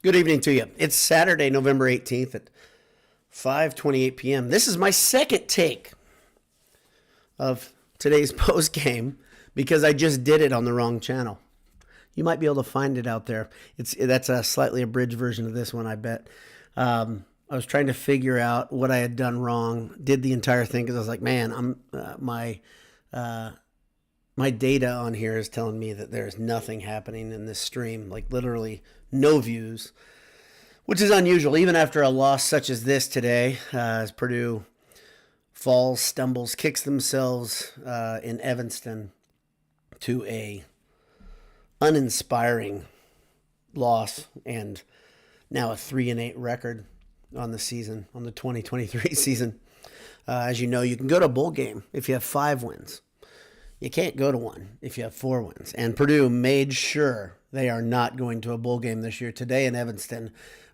Good evening to you. It's Saturday, November 18th at 5:28 p.m. This is my second take of today's post game because I just did it on the wrong channel. You might be able to find it out there. That's a slightly abridged version of this one, I bet. I was trying to figure out what I had done wrong. Did the entire thing because I was like, man, my data on here is telling me that there's nothing happening in this stream, like literally no views, which is unusual, even after a loss such as this today, as Purdue falls, stumbles, kicks themselves in Evanston to a uninspiring loss, and now a 3-8 record on the season, on the 2023 season. As you know, you can go to a bowl game if you have 5 wins. You can't go to one if you have 4 wins. And Purdue made sure they are not going to a bowl game this year today in Evanston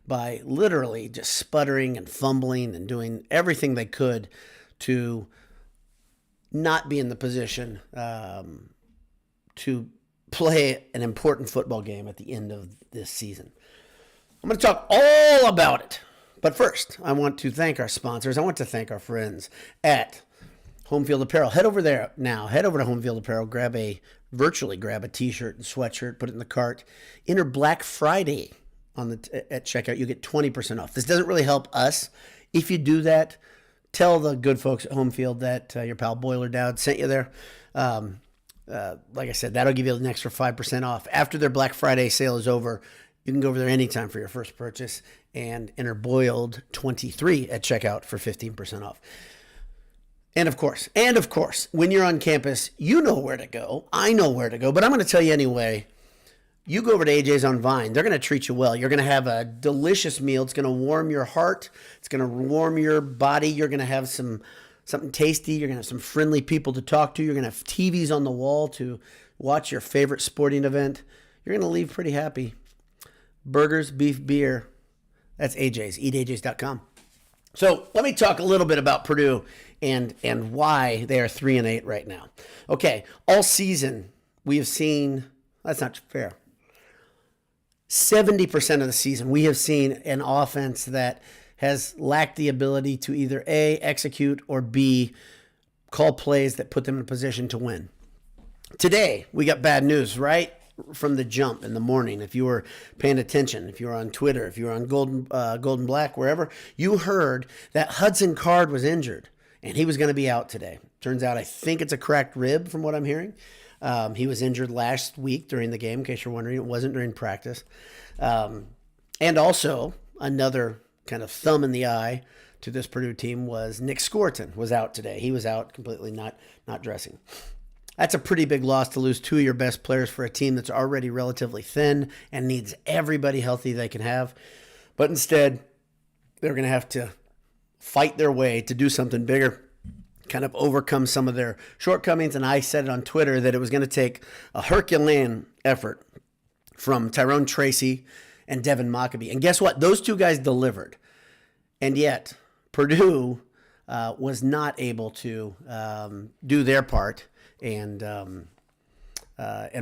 by literally just sputtering and fumbling and doing everything they could to not be in the position to play an important football game at the end of this season. I'm going to talk all about it. But first, I want to thank our sponsors. I want to thank our friends at Home Field Apparel. Head over there now. Head over to Home Field Apparel. Virtually grab a t-shirt and sweatshirt. Put it in the cart. Enter Black Friday at checkout. You get 20% off. This doesn't really help us. If you do that, tell the good folks at Home Field that your pal Boiler Dowd sent you there. Like I said, that'll give you an extra 5% off. After their Black Friday sale is over, you can go over there anytime for your first purchase and enter Boiled23 at checkout for 15% off. And of course, when you're on campus, you know where to go. I know where to go, but I'm going to tell you anyway. You go over to AJ's on Vine. They're going to treat you well. You're going to have a delicious meal. It's going to warm your heart. It's going to warm your body. You're going to have something tasty. You're going to have some friendly people to talk to. You're going to have TVs on the wall to watch your favorite sporting event. You're going to leave pretty happy. Burgers, beef, beer. That's AJ's. EatAJ's.com. So let me talk a little bit about Purdue and why they are 3-8 right now. Okay, all season we have seen, that's not fair, 70% of the season we have seen an offense that has lacked the ability to either A, execute, or B, call plays that put them in a position to win. Today, we got bad news right from the jump in the morning. If you were paying attention, if you were on Twitter, if you were on Golden Black, wherever, you heard that Hudson Card was injured and he was going to be out today. Turns out, I think it's a cracked rib from what I'm hearing. He was injured last week during the game, in case you're wondering. It wasn't during practice. And also, another kind of thumb in the eye to this Purdue team was Nick Scorton was out today. He was out completely, not dressing. That's a pretty big loss to lose 2 of your best players for a team that's already relatively thin and needs everybody healthy they can have. But instead, they're going to have to fight their way to do something bigger, kind of overcome some of their shortcomings. And I said it on Twitter that it was going to take a Herculean effort from Tyrone Tracy and Devin Mockabee. And guess what? Those 2 guys delivered. And yet, Purdue was not able to do their part and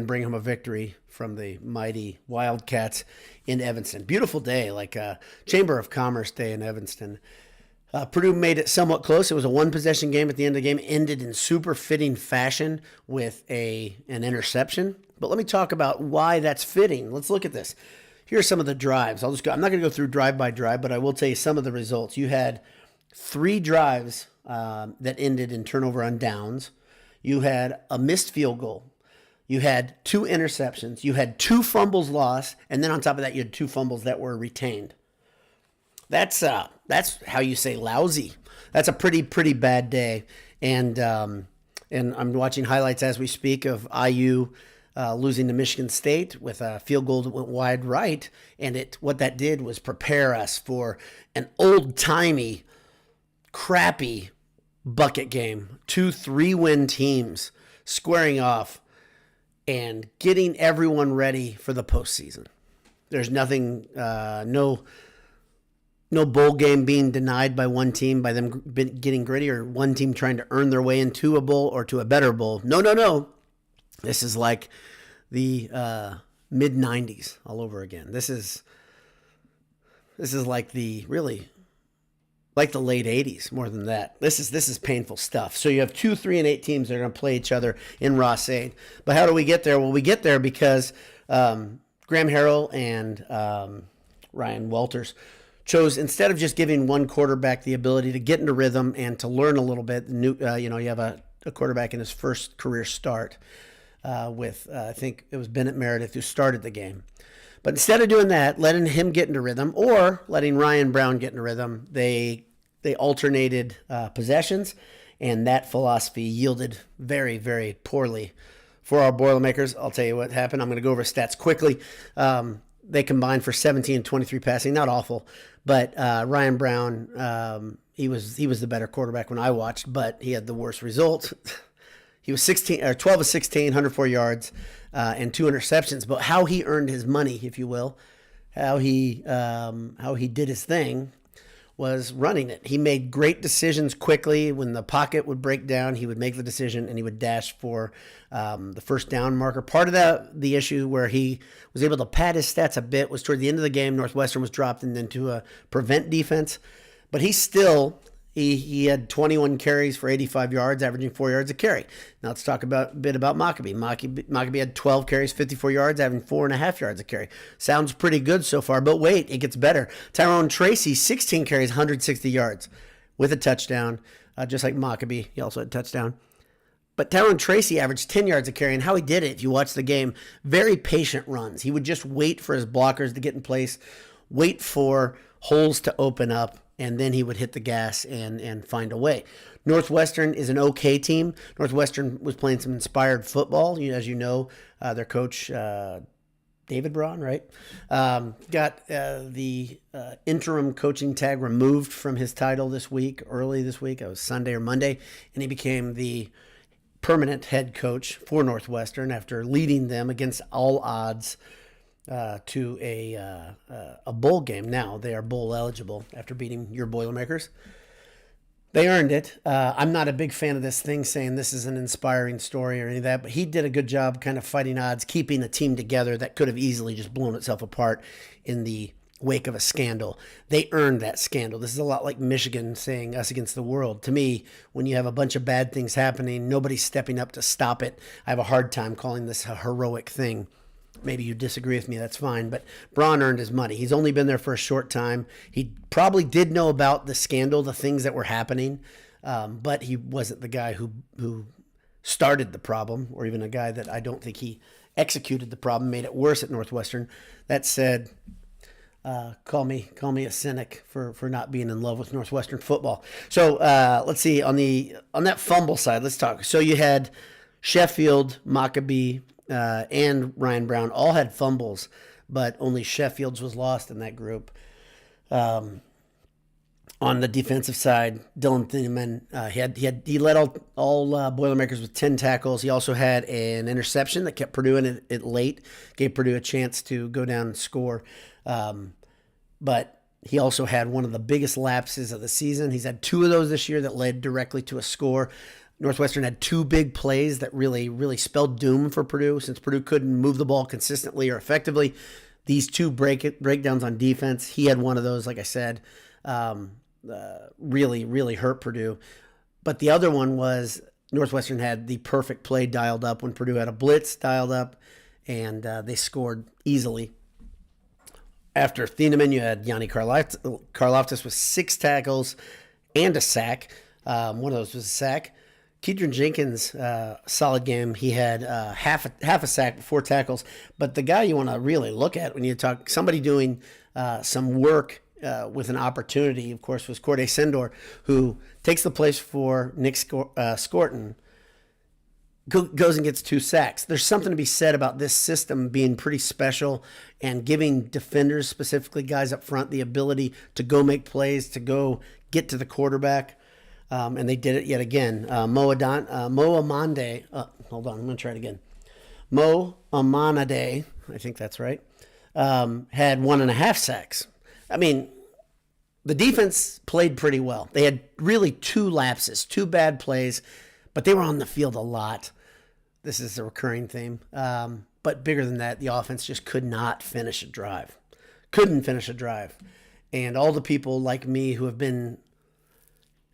bring home a victory from the mighty Wildcats in Evanston. Beautiful day, like a Chamber of Commerce day in Evanston. Purdue made it somewhat close. It was a 1-possession game at the end of the game, ended in super fitting fashion with an interception. But let me talk about why that's fitting. Let's look at this. Here are some of the drives. I'm not going to go through drive by drive, but I will tell you some of the results. You had 3 drives that ended in turnover on downs. You had a missed field goal. You had 2 interceptions. You had 2 fumbles lost. And then on top of that, you had 2 fumbles that were retained. That's how you say lousy. That's a pretty bad day. And I'm watching highlights as we speak of IU losing to Michigan State with a field goal that went wide right. And what that did was prepare us for an old-timey, crappy bucket game. 2 3-win teams squaring off and getting everyone ready for the postseason. There's nothing, no bowl game being denied by one team, by them getting gritty, or one team trying to earn their way into a bowl or to a better bowl. No. This is like the mid-'90s all over again. This is This is like the late 80s more than that. This is painful stuff. So you have 2, 3, and 8 teams that are going to play each other in Ross-Ade. But how do we get there? Well, we get there because Graham Harrell and Ryan Walters chose, instead of just giving one quarterback the ability to get into rhythm and to learn a little bit, you have a quarterback in his first career start with, I think it was Bennett Meredith who started the game. But instead of doing that, letting him get into rhythm or letting Ryan Brown get into rhythm, they alternated possessions, and that philosophy yielded very, very poorly for our Boilermakers. I'll tell you what happened. I'm going to go over stats quickly. They combined for 17 and 23 passing. Not awful, but Ryan Brown, he was the better quarterback when I watched, but he had the worst result. He was 12 of 16, 104 yards, and 2 interceptions. But how he earned his money, if you will, how he did his thing, was running it. He made great decisions quickly. When the pocket would break down, he would make the decision and he would dash for the first down marker. Part of the issue where he was able to pad his stats a bit was toward the end of the game. Northwestern was dropped into a prevent defense, but he had 21 carries for 85 yards, averaging 4 yards a carry. Now let's talk a bit about Mockabee. Mockabee had 12 carries, 54 yards, averaging 4.5 yards a carry. Sounds pretty good so far, but wait, it gets better. Tyrone Tracy, 16 carries, 160 yards with a touchdown, just like Mockabee. He also had a touchdown. But Tyrone Tracy averaged 10 yards a carry, and how he did it, if you watch the game, very patient runs. He would just wait for his blockers to get in place, wait for holes to open up, and then he would hit the gas and find a way. Northwestern is an okay team. Northwestern was playing some inspired football. As you know, their coach, David Braun, right, got the interim coaching tag removed from his title early this week. It was Sunday or Monday, and he became the permanent head coach for Northwestern after leading them against all odds to a bowl game. Now they are bowl eligible after beating your Boilermakers. They earned it. I'm not a big fan of this thing saying this is an inspiring story or any of that, but he did a good job kind of fighting odds, keeping a team together that could have easily just blown itself apart in the wake of a scandal. They earned that scandal. This is a lot like Michigan saying us against the world. To me, when you have a bunch of bad things happening, nobody's stepping up to stop it. I have a hard time calling this a heroic thing. Maybe you disagree with me, that's fine. But Braun earned his money. He's only been there for a short time. He probably did know about the scandal, the things that were happening, but he wasn't the guy who started the problem, or even a guy that I don't think he executed the problem, made it worse at Northwestern. That said, call me a cynic for not being in love with Northwestern football. So let's see, on that fumble side, let's talk. So you had Sheffield, Mockabee, and Ryan Brown all had fumbles, but only Sheffield's was lost in that group. On the defensive side, Dylan Thieneman, he led all Boilermakers with 10 tackles. He also had an interception that kept Purdue in it late, gave Purdue a chance to go down and score. But he also had one of the biggest lapses of the season. He's had 2 of those this year that led directly to a score. Northwestern had 2 big plays that really, really spelled doom for Purdue, since Purdue couldn't move the ball consistently or effectively. These 2 breakdowns on defense, he had one of those, like I said, really, really hurt Purdue. But the other one was Northwestern had the perfect play dialed up when Purdue had a blitz dialed up, and they scored easily. After Thieneman, you had Yanni Karloftis with 6 tackles and a sack. One of those was a sack. Keedron Jenkins, solid game. He had half a sack, 4 tackles. But the guy you want to really look at when you talk somebody doing some work with an opportunity, of course, was Corday Sendor, who takes the place for Nick Scorton, goes and gets 2 sacks. There's something to be said about this system being pretty special and giving defenders, specifically guys up front, the ability to go make plays, to go get to the quarterback. And they did it yet again. Mo Amande, hold on, I'm going to try it again. Mo Amanade, I think that's right, had 1.5 sacks. I mean, the defense played pretty well. They had really 2 lapses, 2 bad plays, but they were on the field a lot. This is a recurring theme. But bigger than that, the offense just could not finish a drive. Couldn't finish a drive. And all the people like me who have been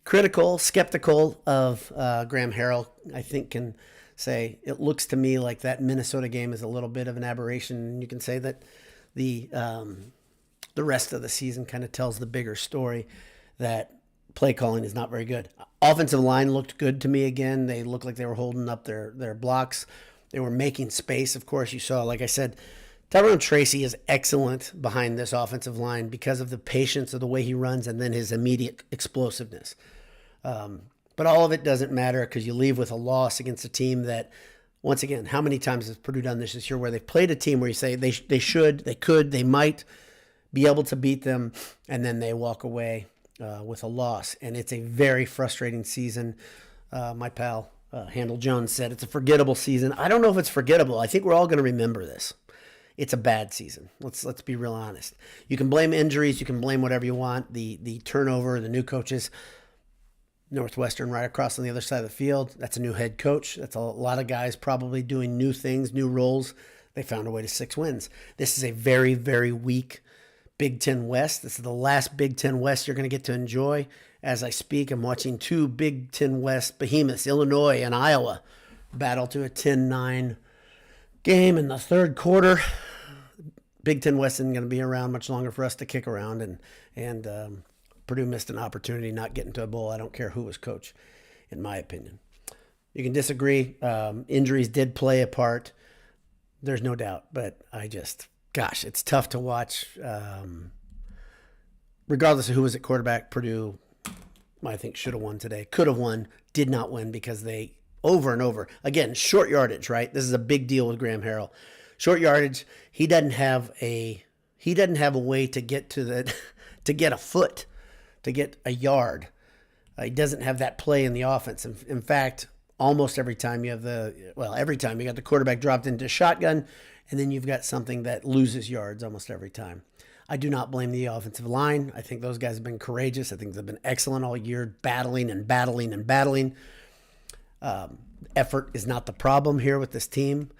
critical, skeptical of Graham Harrell, I think can say it looks to me like that Minnesota game is a little bit of an aberration. And you can say that the rest of the season kind of tells the bigger story that play calling is not very good. Offensive line looked good to me again. They looked like they were holding up their blocks. They were making space. Of course, you saw, like I said, Tyrone Tracy is excellent behind this offensive line because of the patience of the way he runs and then his immediate explosiveness. But all of it doesn't matter because you leave with a loss against a team that, once again, how many times has Purdue done this year where they've played a team where you say they should, they could, they might be able to beat them, and then they walk away with a loss. And it's a very frustrating season. My pal, Handel Jones, said it's a forgettable season. I don't know if it's forgettable. I think we're all going to remember this. It's a bad season. Let's be real honest. You can blame injuries. You can blame whatever you want. The turnover, the new coaches. Northwestern right across on the other side of the field. That's a new head coach. That's a lot of guys probably doing new things, new roles. They found a way to 6 wins. This is a very, very weak Big Ten West. This is the last Big Ten West you're going to get to enjoy. As I speak, I'm watching 2 Big Ten West behemoths, Illinois and Iowa, battle to a 10-9 game in the third quarter. Big Ten West isn't going to be around much longer for us to kick around, and Purdue missed an opportunity not getting to a bowl. I don't care who was coach, in my opinion. You can disagree. Injuries did play a part. There's no doubt, but gosh, it's tough to watch. Regardless of who was at quarterback, Purdue, I think, should have won today. Could have won, did not win because they, over and over, again, short yardage, right? This is a big deal with Graham Harrell. Short yardage, he doesn't have a way to get to get a foot, to get a yard. He doesn't have that play in the offense. In fact, almost every time you got the quarterback dropped into shotgun, and then you've got something that loses yards almost every time. I do not blame the offensive line. I think those guys have been courageous. I think they've been excellent all year, battling and battling and battling. Effort is not the problem here with this team,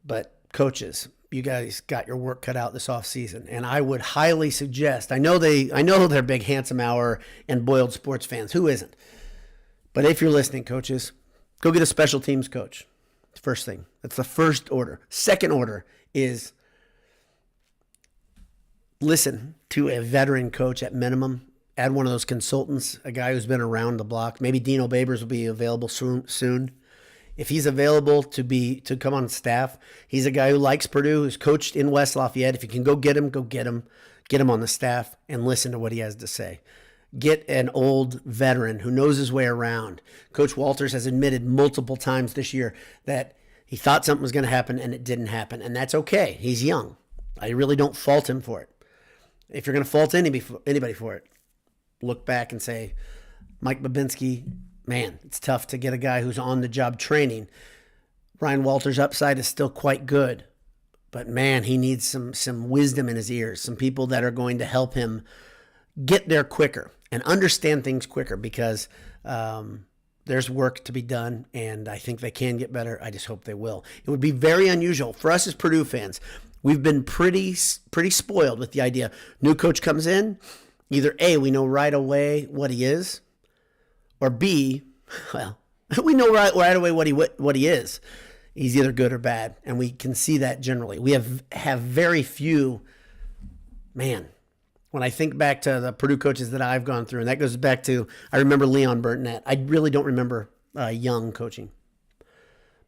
but coaches, you guys got your work cut out this offseason. And I would highly suggest, I know they're big Handsome Hour and boiled sports fans. Who isn't? But if you're listening, coaches, go get a special teams coach. First thing. That's the first order. Second order is listen to a veteran coach at minimum. Add one of those consultants, a guy who's been around the block. Maybe Dino Babers will be available soon. If he's available to come on staff, he's a guy who likes Purdue, who's coached in West Lafayette. If you can go get him. Get him on the staff and listen to what he has to say. Get an old veteran who knows his way around. Coach Walters has admitted multiple times this year that he thought something was going to happen and it didn't happen, and that's okay. He's young. I really don't fault him for it. If you're going to fault anybody for it, look back and say, Mike Babinski, man, it's tough to get a guy who's on the job training. Ryan Walters' upside is still quite good, but man, he needs some wisdom in his ears, some people that are going to help him get there quicker and understand things quicker because there's work to be done, and I think they can get better. I just hope they will. It would be very unusual for us as Purdue fans. We've been pretty spoiled with the idea. New coach comes in, either A, we know right away what he is, or B, well, we know right away what he is. He's either good or bad, and we can see that generally. We have very few, man, when I think back to the Purdue coaches that I've gone through, and that goes back to, I remember Leon Burnett. I really don't remember Young coaching.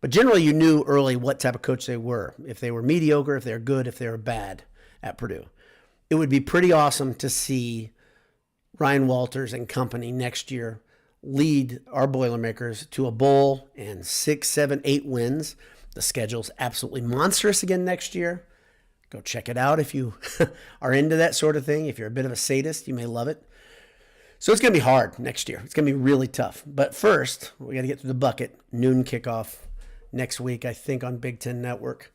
But generally, you knew early what type of coach they were. If they were mediocre, if they were good, if they were bad at Purdue. It would be pretty awesome to see Ryan Walters and company next year lead our Boilermakers to a bowl and 6, 7, 8 wins. The schedule's absolutely monstrous again next year. Go check it out if you are into that sort of thing. If you're a bit of a sadist, you may love it. So it's going to be hard next year. It's going to be really tough. But first, we got to get through the bucket. Noon kickoff next week, I think, on Big Ten Network.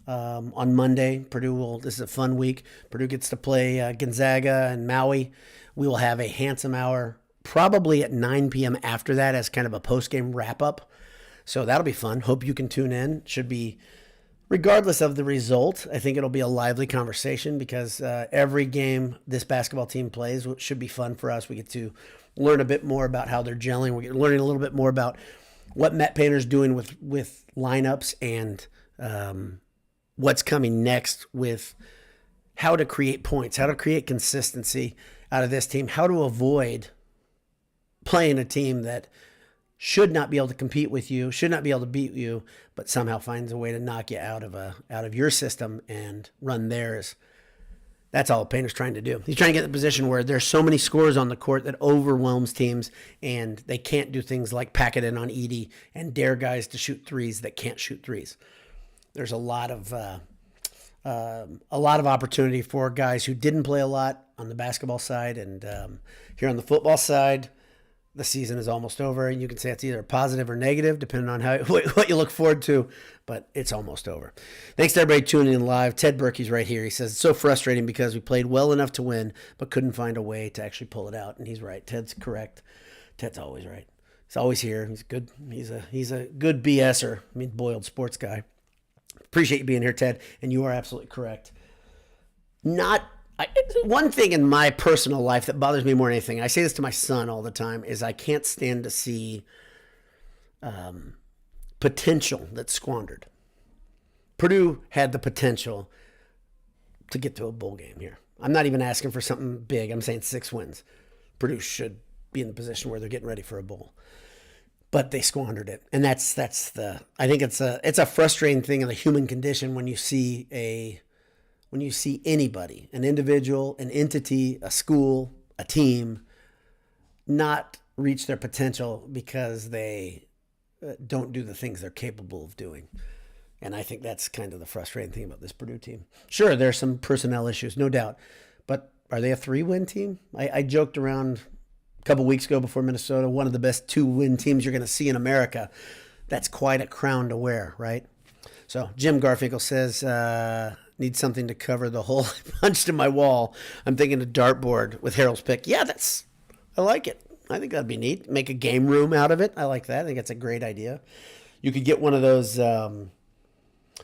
On Monday, this is a fun week. Purdue gets to play Gonzaga and Maui. We will have a Handsome Hour probably at 9 p.m. after that as kind of a post-game wrap-up. So that'll be fun. Hope you can tune in. Should be Regardless of the result, I think it'll be a lively conversation because every game this basketball team plays should be fun for us. We get to learn a bit more about how they're gelling. We're learning a little bit more about what Matt Painter's doing with lineups and what's coming next with how to create points, how to create consistency out of this team, how to avoid playing a team that should not be able to compete with you, should not be able to beat you, but somehow finds a way to knock you out of your system and run theirs. That's all Painter's trying to do. He's trying to get in a position where there's so many scores on the court that overwhelms teams, and they can't do things like pack it in on Edey and dare guys to shoot threes that can't shoot threes. There's a lot of opportunity for guys who didn't play a lot on the basketball side, and here on the football side, the season is almost over, and you can say it's either positive or negative, depending on what you look forward to, but it's almost over. Thanks to everybody tuning in live. Ted Berkey's right here. He says, it's so frustrating because we played well enough to win, but couldn't find a way to actually pull it out, and he's right. Ted's correct. Ted's always right. He's always here. He's good. He's a good BSer. I mean, boiled sports guy. Appreciate you being here, Ted, and you are absolutely correct. One thing in my personal life that bothers me more than anything, I say this to my son all the time, is I can't stand to see potential that's squandered. Purdue had the potential to get to a bowl game here. I'm not even asking for something big. I'm saying 6 wins. Purdue should be in the position where they're getting ready for a bowl. But they squandered it. And I think it's a frustrating thing in the human condition when you see anybody, an individual, an entity, a school, a team, not reach their potential because they don't do the things they're capable of doing. And I think that's kind of the frustrating thing about this Purdue team. Sure, there's some personnel issues, no doubt. But are they a 3-win team? I joked around a couple weeks ago before Minnesota, one of the best 2-win teams you're going to see in America. That's quite a crown to wear, right? So Jim Garfinkel says, need something to cover the hole I punched in my wall. I'm thinking a dartboard with Harold's pick. Yeah, I like it. I think that'd be neat. Make a game room out of it. I like that. I think that's a great idea. You could get one of those,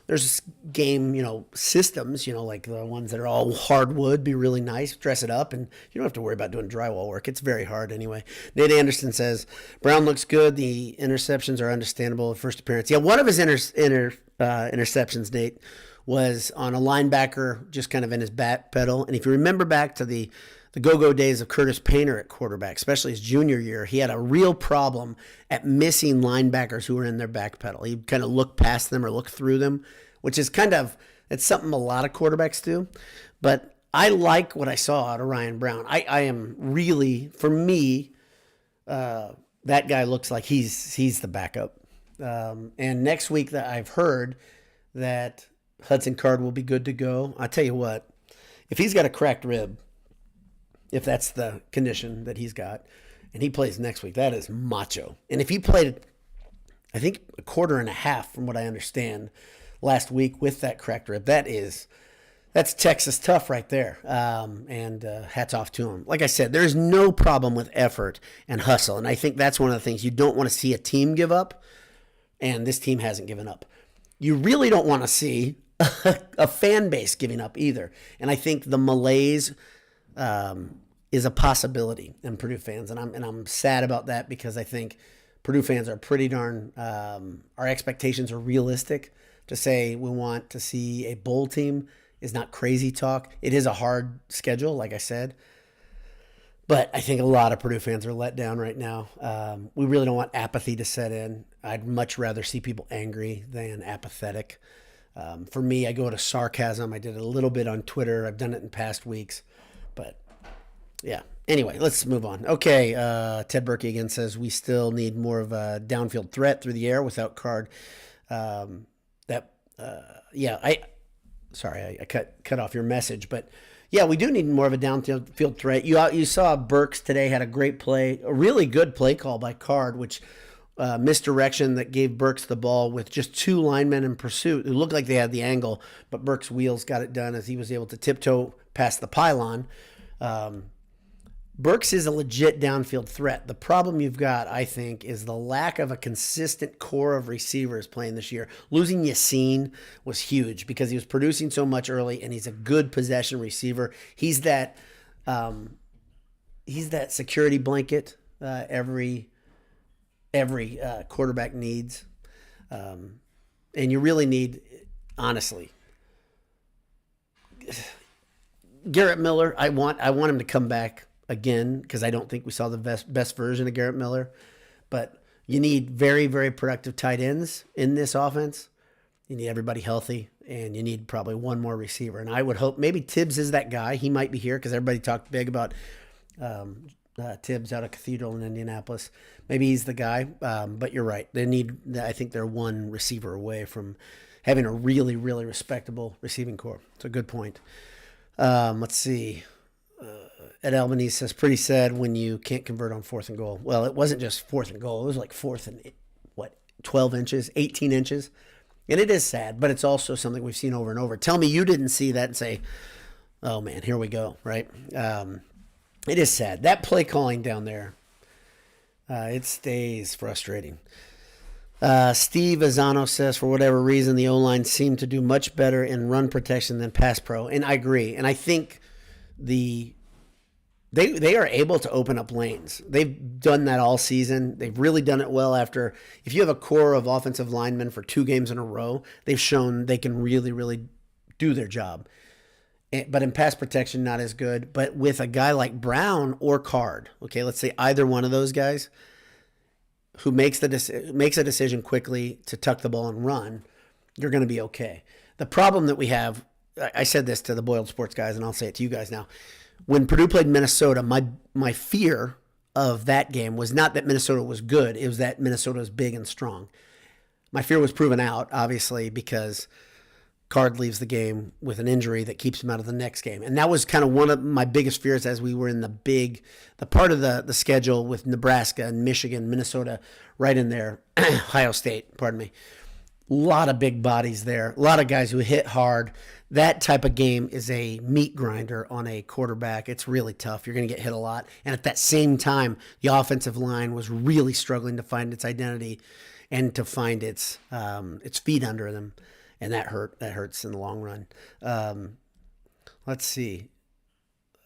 there's game, systems, like the ones that are all hardwood, be really nice, dress it up, and you don't have to worry about doing drywall work. It's very hard anyway. Nate Anderson says, Brown looks good. The interceptions are understandable at first appearance. Yeah, one of his interceptions, Nate, was on a linebacker just kind of in his back pedal. And if you remember back to the go-go days of Curtis Painter at quarterback, especially his junior year, he had a real problem at missing linebackers who were in their back pedal. He kind of looked past them or looked through them, which is it's something a lot of quarterbacks do. But I like what I saw out of Ryan Brown. I am really, for me, that guy looks like he's the backup. And next week that I've heard that Hudson Card will be good to go. I tell you what, if he's got a cracked rib, if that's the condition that he's got, and he plays next week, that is macho. And if he played, I think, a quarter and a half, from what I understand, last week with that cracked rib, that's Texas tough right there. And hats off to him. Like I said, there's no problem with effort and hustle. And I think that's one of the things you don't want to see a team give up. And this team hasn't given up. You really don't want to see a fan base giving up either. And I think the malaise is a possibility in Purdue fans. And I'm sad about that because I think Purdue fans are pretty darn, our expectations are realistic. To say we want to see a bowl team is not crazy talk. It is a hard schedule, like I said. But I think a lot of Purdue fans are let down right now. We really don't want apathy to set in. I'd much rather see people angry than apathetic. For me, I go to sarcasm. I did it a little bit on Twitter. I've done it in past weeks. But, yeah. Anyway, let's move on. Okay, Ted Berkey again says we still need more of a downfield threat through the air without Card. I cut off your message, but yeah, we do need more of a downfield threat. You saw Burks today had a great play, a really good play call by Card, which misdirection that gave Burks the ball with just 2 linemen in pursuit. It looked like they had the angle, but Burks' wheels got it done as he was able to tiptoe past the pylon. Burks is a legit downfield threat. The problem you've got, I think, is the lack of a consistent core of receivers playing this year. Losing Yassine was huge because he was producing so much early, and he's a good possession receiver. He's that security blanket every quarterback needs, and you really need, honestly, Garrett Miller. I want him to come back again, because I don't think we saw the best version of Garrett Miller. But you need very, very productive tight ends in this offense. You need everybody healthy, and you need probably one more receiver. And I would hope maybe Tibbs is that guy. He might be here because everybody talked big about Tibbs out of Cathedral in Indianapolis. Maybe he's the guy, but you're right. I think they're one receiver away from having a really, really respectable receiving core. It's a good point. Let's see. Ed Albanese says, pretty sad when you can't convert on 4th and goal. Well, it wasn't just 4th and goal. It was like 4th and, 12 inches, 18 inches. And it is sad, but it's also something we've seen over and over. Tell me you didn't see that and say, oh, man, here we go, right? It is sad. That play calling down there, it stays frustrating. Steve Azano says, for whatever reason, the O-line seemed to do much better in run protection than pass pro. And I agree. And I think they are able to open up lanes. They've done that all season. They've really done it well after. If you have a core of offensive linemen for 2 games in a row, they've shown they can really, really do their job. But in pass protection, not as good. But with a guy like Brown or Card, okay, let's say either one of those guys who makes a decision quickly to tuck the ball and run, you're going to be okay. The problem that we have, I said this to the Boiled Sports guys, and I'll say it to you guys now. When Purdue played Minnesota, my fear of that game was not that Minnesota was good. It was that Minnesota was big and strong. My fear was proven out, obviously, because Card leaves the game with an injury that keeps him out of the next game. And that was kind of one of my biggest fears as we were in the part of the schedule with Nebraska and Michigan, Minnesota, right in there, Ohio State, pardon me. A lot of big bodies there, a lot of guys who hit hard. That type of game is a meat grinder on a quarterback. It's really tough. You're going to get hit a lot. And at that same time, the offensive line was really struggling to find its identity and to find its feet under them. And that hurts in the long run. Let's see.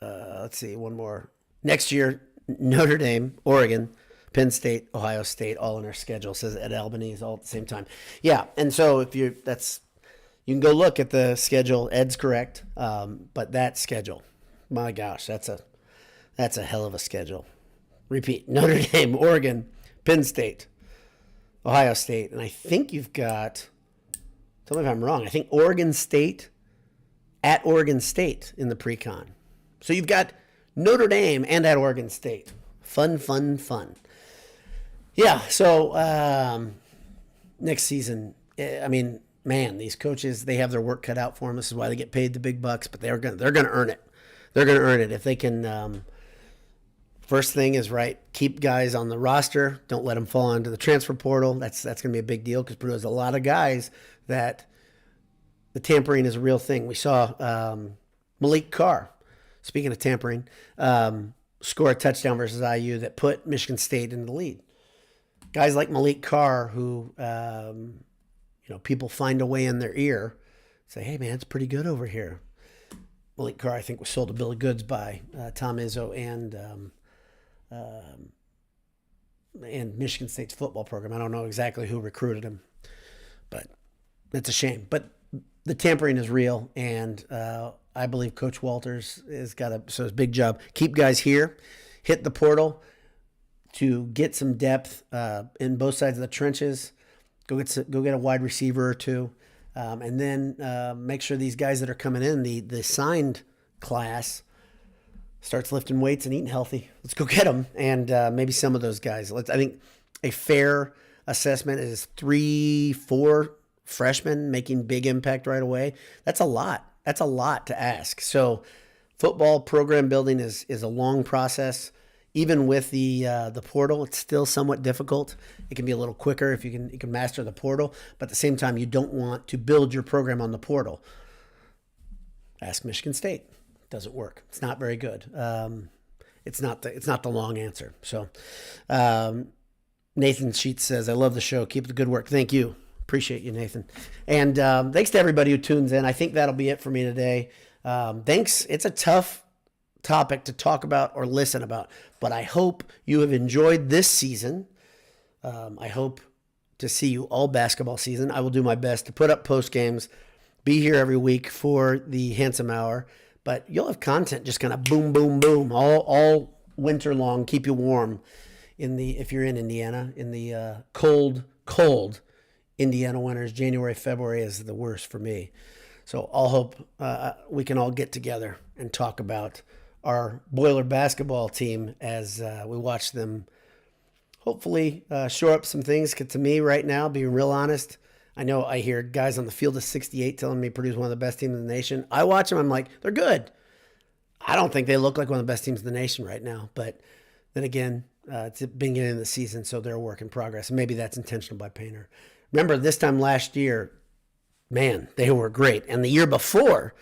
One more. Next year, Notre Dame, Oregon, Penn State, Ohio State, all in our schedule, says Ed Albanese, all at the same time. Yeah, and so you can go look at the schedule. Ed's correct, but that schedule, my gosh, that's a hell of a schedule. Repeat: Notre Dame, Oregon, Penn State, Ohio State, and I think you've got. Tell me if I'm wrong. I think Oregon State at Oregon State in the pre-con. So you've got Notre Dame and at Oregon State. Fun. Yeah, so next season, I mean, man, these coaches, they have their work cut out for them. This is why they get paid the big bucks, but they're going to earn it. They're going to earn it if they can. First thing is, right, keep guys on the roster. Don't let them fall into the transfer portal. That's going to be a big deal because Purdue has a lot of guys that the tampering is a real thing. We saw Malik Carr, speaking of tampering, score a touchdown versus IU that put Michigan State in the lead. Guys like Malik Carr who, people find a way in their ear, say, hey, man, it's pretty good over here. Malik Carr, I think, was sold a bill of goods by Tom Izzo and Michigan State's football program. I don't know exactly who recruited him, but it's a shame. But the tampering is real, and I believe Coach Walters has got his big job. Keep guys here, hit the portal to get some depth in both sides of the trenches. Go get a wide receiver or two, and then make sure these guys that are coming in, the signed class, starts lifting weights and eating healthy. Let's go get them, and maybe some of those guys. I think a fair assessment is 3-4 freshmen making big impact right away. That's a lot. That's a lot to ask. So football program building is a long process. Even with the portal, it's still somewhat difficult. It can be a little quicker if you can master the portal, but at the same time, you don't want to build your program on the portal. Ask Michigan State. Doesn't work. It's not very good. it's not the long answer. So, Nathan Sheets says, I love the show. Keep the good work. Thank you. Appreciate you, Nathan. And thanks to everybody who tunes in. I think that'll be it for me today. Thanks. It's a tough topic to talk about or listen about, but I hope you have enjoyed this season. I hope to see you all basketball season. I will do my best to put up post games, be here every week for the Handsome Hour, but you'll have content just kind of boom, boom, boom all winter long. Keep you warm if you're in Indiana, in the cold Indiana winters. January, February is the worst for me. So I'll hope we can all get together and talk about our Boiler basketball team as we watch them hopefully shore up some things. Because to me right now, being real honest, I know I hear guys on the field of 68 telling me Purdue's one of the best teams in the nation. I watch them, I'm like, they're good. I don't think they look like one of the best teams in the nation right now. But then again, it's the beginning of the season, so they're a work in progress. And maybe that's intentional by Painter. Remember, this time last year, man, they were great. And the year before,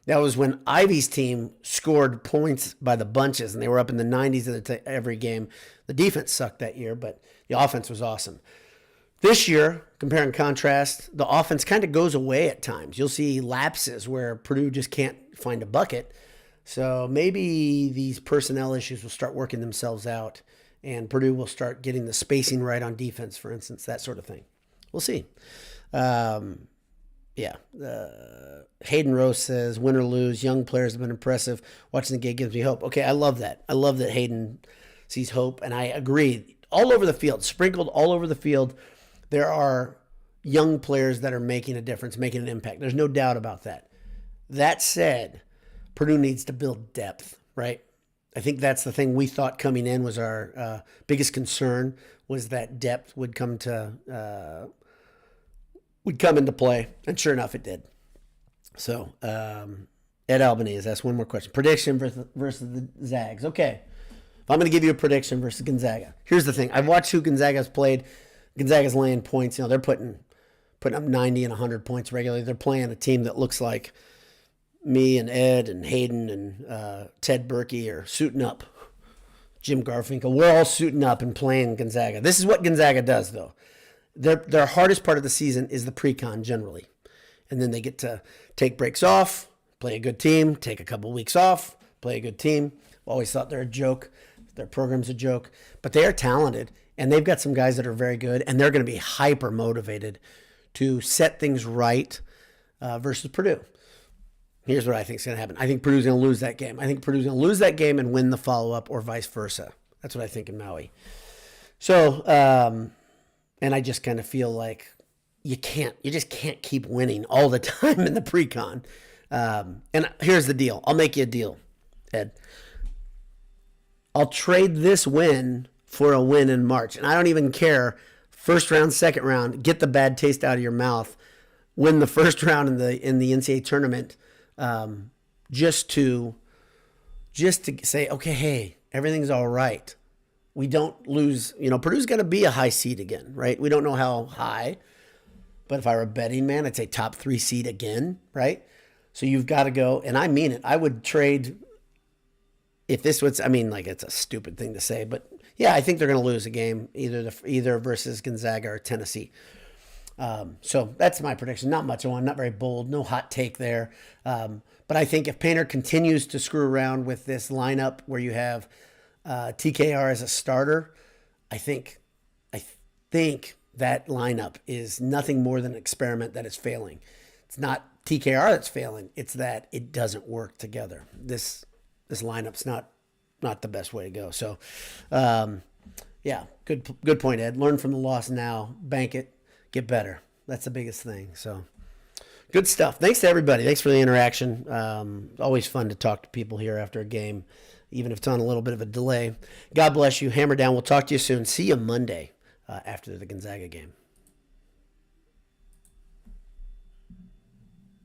that was when Ivy's team scored points by the bunches, and they were up in the 90s every game. The defense sucked that year, but the offense was awesome. This year, compare and contrast, the offense kind of goes away at times. You'll see lapses where Purdue just can't find a bucket. So maybe these personnel issues will start working themselves out, and Purdue will start getting the spacing right on defense, for instance, that sort of thing. We'll see. Hayden Rose says, win or lose, young players have been impressive. Watching the game gives me hope. Okay, I love that. I love that Hayden sees hope, and I agree. All over the field, sprinkled all over the field, there are young players that are making a difference, making an impact. There's no doubt about that. That said, Purdue needs to build depth, right? I think that's the thing we thought coming in was our biggest concern, was that depth would come into play, and sure enough, it did. So, Ed Albany has asked one more question. Prediction versus the Zags. Okay, if I'm going to give you a prediction versus Gonzaga, here's the thing. I've watched who Gonzaga's played. Gonzaga's laying points. You know, they're putting up 90 and 100 points regularly. They're playing a team that looks like me and Ed and Hayden and Ted Berkey are suiting up. Jim Garfinkel. We're all suiting up and playing Gonzaga. This is what Gonzaga does, though. Their hardest part of the season is the pre-con generally. And then they get to take breaks off, play a good team, take a couple weeks off, play a good team. Always thought they're a joke. Their program's a joke. But they are talented, and they've got some guys that are very good, and they're going to be hyper motivated to set things right versus Purdue. Here's what I think is going to happen. I think Purdue's going to lose that game. I think Purdue's going to lose that game and win the follow-up, or vice versa. That's what I think in Maui. So, and I just kind of feel like you just can't keep winning all the time in the pre-con. And here's the deal. I'll make you a deal, Ed. I'll trade this win for a win in March. And I don't even care. First round, second round, get the bad taste out of your mouth. Win the first round in the NCAA tournament, just to say, okay, hey, everything's all right. We don't lose. You know, Purdue's got to be a high seed again, right? We don't know how high, but if I were a betting man, I'd say top 3 seed again, right? So you've got to go, and I mean it. I would trade if this was. I mean, like, it's a stupid thing to say, but yeah, I think they're going to lose a game either versus Gonzaga or Tennessee. So that's my prediction. Not much of one, not very bold, no hot take there. But I think if Painter continues to screw around with this lineup where you have TKR as a starter, I think that lineup is nothing more than an experiment that is failing. It's not TKR that's failing. It's that it doesn't work together. This lineup's not the best way to go. So, yeah, good point, Ed. Learn from the loss now. Bank it. Get better. That's the biggest thing. So, good stuff. Thanks to everybody. Thanks for the interaction. Always fun to talk to people here after a game, even if it's on a little bit of a delay. God bless you. Hammer down. We'll talk to you soon. See you Monday after the Gonzaga game.